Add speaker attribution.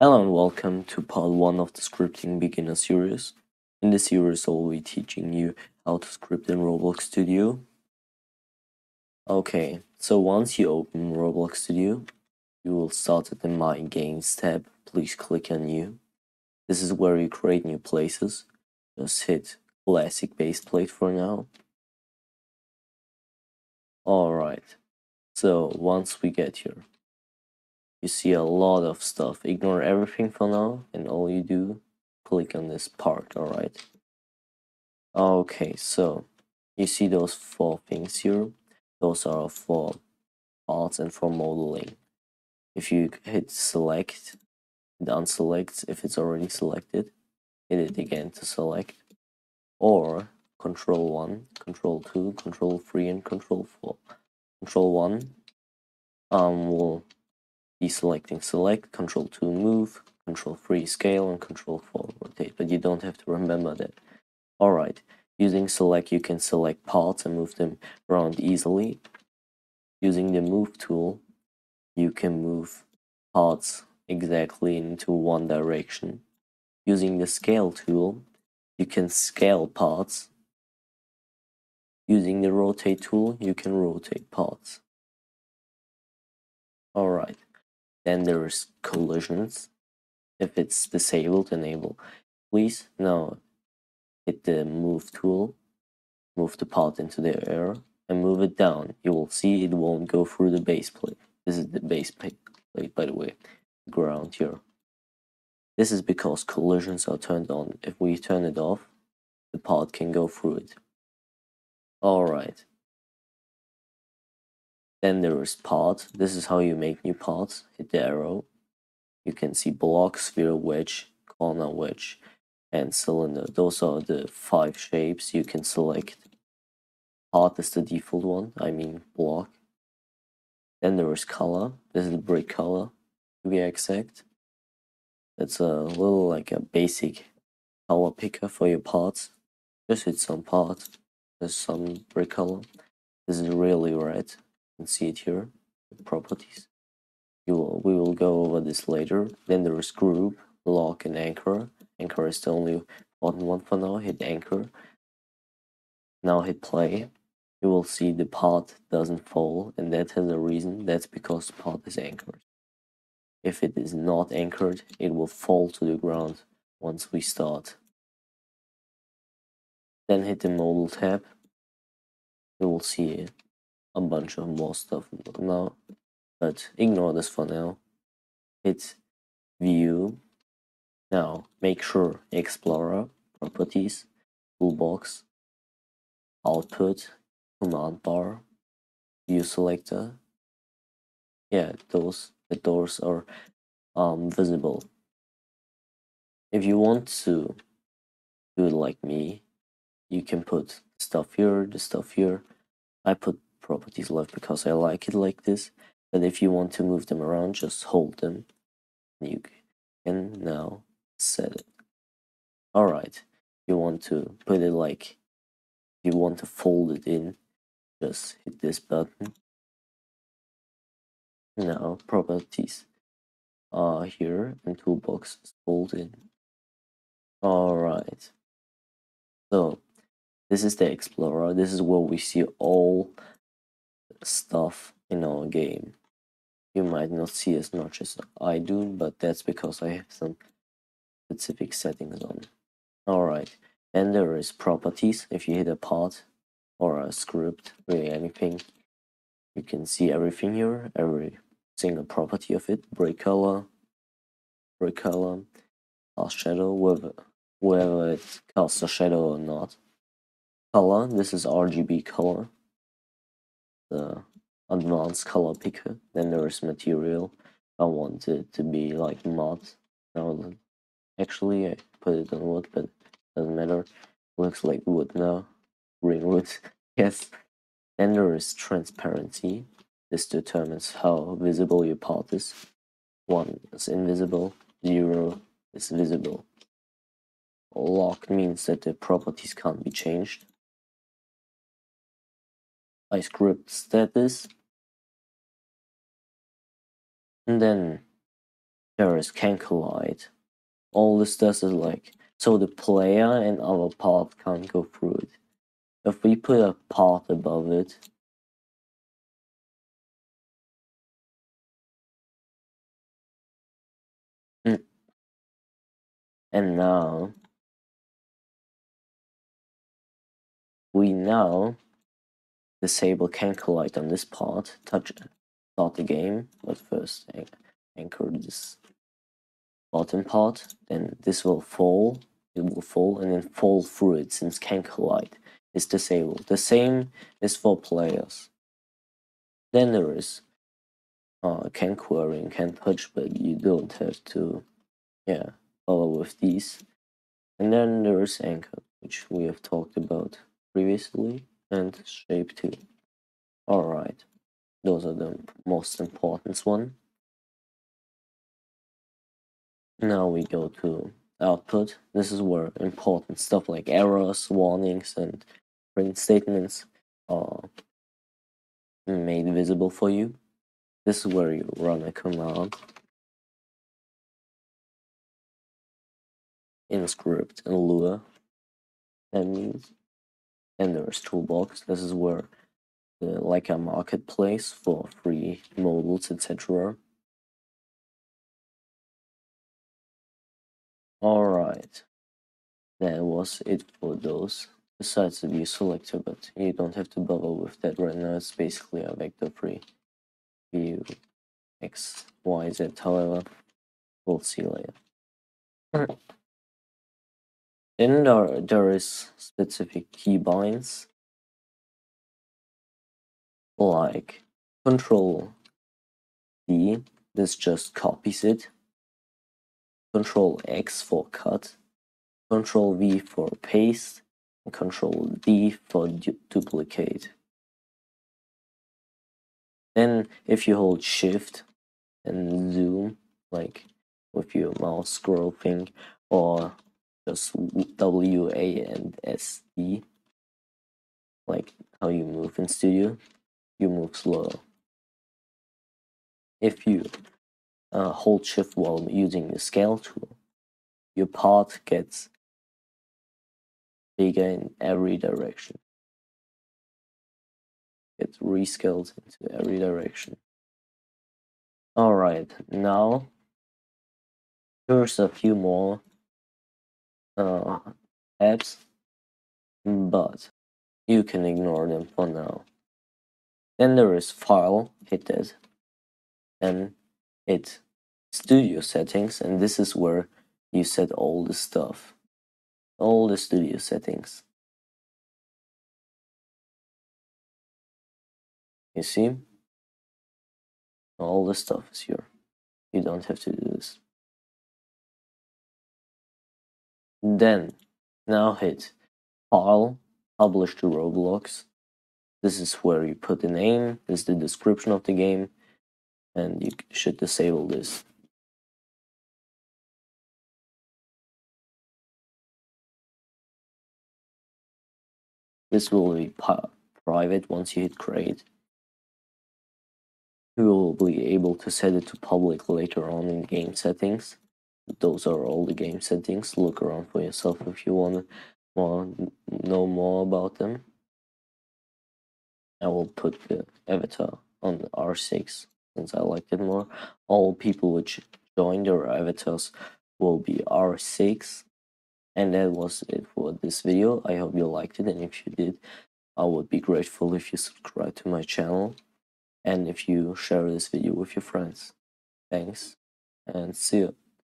Speaker 1: Hello and welcome to part 1 of the scripting beginner series. In this series I will be teaching you how to script in Roblox Studio. Okay, so once you open Roblox Studio, you will start at the My Games tab. Please click on New. This is where you create new places. Just hit Classic Base Plate for now. Alright, so once we get here, you see a lot of stuff. Ignore everything for now, and all you do, click on this part, alright? Okay, so you see those 4 things here? Those are for parts and for modeling. If you hit select, it unselects if it's already selected. Hit it again to select. Or Control 1, Control 2, Control 3, and Control 4. Control 1 will be selecting select, Control 2 move, Control 3 scale, and Control 4 rotate, but you don't have to remember that. Alright, using select you can select parts and move them around easily. Using the move tool, you can move parts exactly into one direction. Using the scale tool, you can scale parts. Using the rotate tool, you can rotate parts. Alright, then there's collisions. If it's disabled, enable. Please now hit the move tool, move the part into the air, and move it down. You will see it won't go through the base plate. This is the base plate, by the way, the ground here. This is because collisions are turned on. If we turn it off, the part can go through it. Alright. Then there is part. This is how you make new parts. Hit the arrow. You can see block, sphere, wedge, corner, wedge, and cylinder. Those are the 5 shapes you can select. Part is the default one, I mean block. Then there is color. This is the brick color, to be exact. It's a little like a basic color picker for your parts. Just hit some parts. There's some brick color. This is really red. You can see it here. The properties. We will go over this later. Then there is group, lock, and anchor. Anchor is the only important one for now. Hit anchor. Now hit play. You will see the part doesn't fall, and that has a reason. That's because the part is anchored. If it is not anchored, it will fall to the ground once we start. Then hit the model tab. You will see a bunch of more stuff now, but ignore this for now. Hit view. Now make sure Explorer, properties, toolbox, output, command bar, view selector. Yeah, the doors are visible. If you want to do it like me, you can put stuff here, the stuff here. I put properties left because I like it like this, but if you want to move them around, just hold them. You can now set it. Alright, you want to put it like, you want to fold it in, just hit this button. Now properties are here and toolbox is fold in. Alright, so this is the Explorer. This is where we see all stuff in our game. You might not see as much as I do, but that's because I have some specific settings on. Alright, and there is properties. If you hit a part or a script, really anything, you can see everything here, every single property of it. Break color, cast shadow, whether it casts a shadow or not. Color, this is RGB color, the advanced color picker. Then there is material. I want it to be like matte. Now, actually, I put it on wood, but it doesn't matter. Looks like wood now. Green wood, yes. Then there is transparency. This determines how visible your part is. 1 is invisible, 0 is visible. Lock means that the properties can't be changed. I script status. And then there is can collide. All this does is like, so the player and our part can't go through it. If we put a part above it, and now we now disable can collide on this part, start the game, but first anchor this bottom part, then this will fall, it will fall, and then fall through it since can collide is disabled. The same is for players. Then there is can query and can touch, but you don't have to follow with these. And then there is anchor, which we have talked about previously, and shape 2. Alright, those are the most important one. Now we go to output. This is where important stuff like errors, warnings, and print statements are made visible for you. This is where you run a command in script and Lua. That means, and there's toolbox. This is where like a marketplace for free models, etc. Alright, that was it for those. Besides the view selector, but you don't have to bother with that right now. It's basically a vector free view X, Y, Z, however, we'll see later. Then there is specific keybinds like Control D, this just copies it, Control X for cut, Control V for paste, and Control D for duplicate. Then if you hold Shift and zoom, like with your mouse scroll thing, or just W, A, and S, D, like how you move in Studio, you move slower. If you hold Shift while using the scale tool, your part gets bigger in every direction. Gets rescaled into every direction. Alright, now here's a few more apps, but you can ignore them for now. Then there is File, hit that, then hit Studio Settings, and this is where you set all the stuff, all the studio settings. You see? All the stuff is here. You don't have to do this. Then, now hit File, Publish to ROBLOX. This is where you put the name, this is the description of the game, and you should disable this. This will be private once you hit create. You will be able to set it to public later on in game settings. Those are all the game settings. Look around for yourself if you want to know more about them. I will put the avatar on the R6 since I liked it more. All people which join their avatars will be R6. And that was it for this video. I hope you liked it, and if you did, I would be grateful if you subscribe to my channel and if you share this video with your friends. Thanks, and see you.